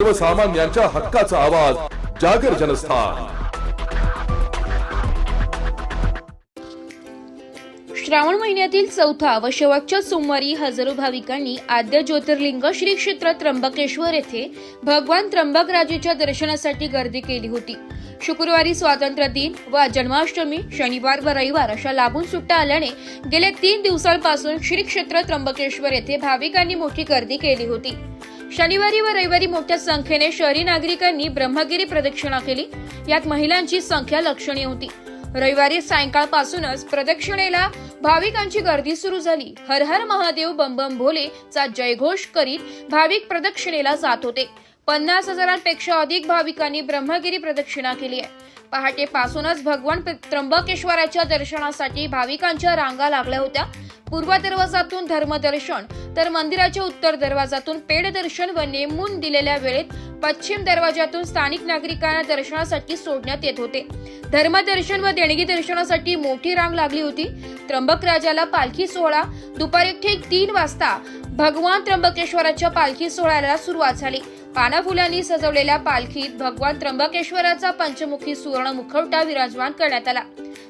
सर्वसामान्यांच्या हक्काचा आवाज जागर जनस्थान। श्रावण महिन्यातील चौथा व शेवटच्या सोमवारी हजारो भाविकांनी आद्य ज्योतिर्लिंग श्री क्षेत्र त्र्यंबकेश्वर येथे भगवान त्र्यंबकराजेच्या दर्शनासाठी गर्दी केली होती। शुक्रवारी स्वातंत्र्य दिन व जन्माष्टमी, शनिवार व रविवार अशा लागून सुट्ट्या आल्याने गेल्या 3 दिवसांपासून श्री क्षेत्र त्र्यंबकेश्वर येथे भाविकांनी मोठी गर्दी केली होती। शनिवारी व रविवारी मोठ्या संख्येने शहरी नागरिकांनी ब्रह्मगिरी प्रदक्षिणा केली। यात महिलांची संख्या लक्षणीय होती। रविवारी सायंकाळपासूनच प्रदक्षिणेला भाविकांची गर्दी सुरू झाली। हर हर महादेव बम बम भोले चा जयघोष करीत भाविक प्रदक्षिणेला जात होते। 50,000पेक्षा अधिक भाविकांनी ब्रह्मगिरी प्रदक्षिणा केली आहे। पहाटेपासूनच भगवान त्र्यंबकेश्वराच्या दर्शनासाठी भाविकांच्या रांगा लागल्या होत्या। पूर्व दरवाजातून धर्मदर्शन तर मंदिराच्या उत्तर दरवाजातून पेड दर्शन व नेमून दिलेल्या वेळेत पश्चिम दरवाजातून स्थानिक नागरिकांना दर्शनासाठी सोडण्यात येत होते। धर्मदर्शन व देणगी दर्शनासाठी मोठी रांग लागली होती। त्र्यंबकराजाला पालखी सोहळा दुपारी ठीक 3 वाजता भगवान त्र्यंबकेश्वराच्या पालखी सोहळ्याला सुरुवात झाली। पाना फुलांनी सजवलेल्या पालखीत भगवान त्र्यंबकेश्वराचा पंचमुखी सुवर्ण मुखवटा विराजमान करण्यात आला।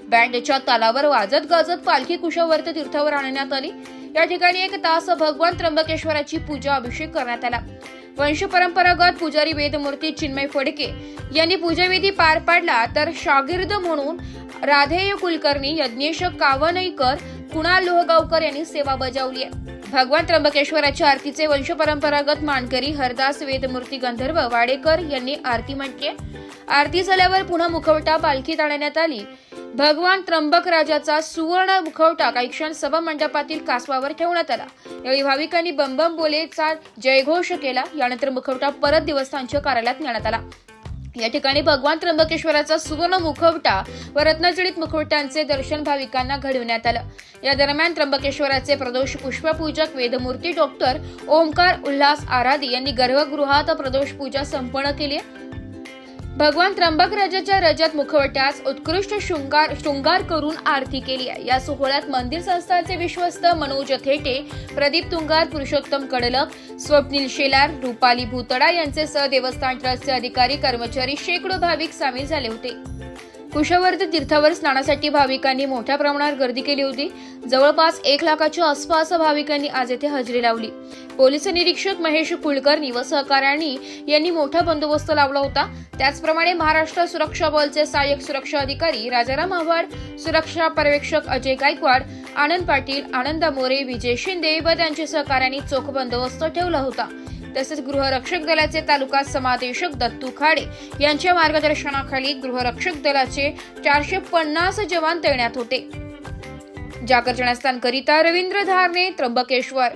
बँडच्या तालावर वाजत गाजत पालखी कुशावर्त तीर्थावर आणण्यात आली। या ठिकाणी 1 तास भगवान त्र्यंबकेश्वराची पूजा अभिषेक करण्यात आला। वंश परंपरागत पुजारी वेदमूर्ती चिन्मय फडके यांनी पूजाविधी पार पाडला, तर शागिर्द म्हणून राधेय कुलकर्णी, यज्ञेश कावनईकर, कुणाल लोहगावकर यांनी सेवा बजावली आहे। भगवान त्र्यंबकेश्वराच्या आरतीचे वंश परंपरागत मानकरी हरदास वेदमूर्ती गंधर्व वाडेकर यांनी आरती म्हटली। आरती झाल्यावर पुन्हा मुखवटा पालखीत आणण्यात आली। भगवान त्र्यंबकराजाचा सुवर्ण मुखवटा काही क्षण सभा मंडपातील कासवावर ठेवण्यात आला। यावेळी भाविकांनी बम बम बोलेचा जयघोष केला। यानंतर मुखवटा परत देवस्थानच्या कार्यालयात नेण्यात आला। या ठिकाणी भगवान त्र्यंबकेश्वराचा सुवर्ण मुखवटा व रत्नजडित मुखवट्यांचे दर्शन भाविकांना घडविण्यात आलं। या दरम्यान त्र्यंबकेश्वराचे प्रदोष पुष्पपूजक वेदमूर्ती डॉक्टर ओमकार उल्हास आराधी यांनी गर्भगृहात प्रदोष पूजा संपन्न केली। भगवान त्र्यंबकराजाच्या रजत मुखवट्यास उत्कृष्ट शृंगार करून आरती केली आहे। या सोहळ्यात मंदिर संस्थानचे विश्वस्त मनोज थेटे, प्रदीप तुंगार, पुरुषोत्तम कडलक, स्वप्नील शेलार, रुपाली भूतडा यांचे सह देवस्थान ट्रस्टचे अधिकारी, कर्मचारी, शेकडो भाविक सामील झाले होते। कुशावर्त तीर्थावर स्नानासाठी भाविकांनी मोठ्या प्रमाणात गर्दी केली होती। जवळपास 1 लाखाच्या आसपास भाविकांनी आज येथे हजेरी लावली। पोलीस निरीक्षक महेश कुलकर्णी व सहकाऱ्यांनी यांनी मोठा बंदोबस्त लावला होता। त्याचप्रमाणे महाराष्ट्र सुरक्षा बलचे सहाय्यक सुरक्षा अधिकारी राजाराम आव्हाड, सुरक्षा पर्यवेक्षक अजय गायकवाड, आनंद पाटील, आनंद मोरे, विजय शिंदे व त्यांच्या सहकाऱ्यांनी चोख बंदोबस्त ठेवला होता। तसेच गृहरक्षक दलाचे तालुका समादेशक दत्तू खाडे यांच्या मार्गदर्शनाखाली गृहरक्षक दलाचे 450 जवान तैनात होते। जागर जनस्थान करिता रवींद्र धारणे, त्र्यंबकेश्वर।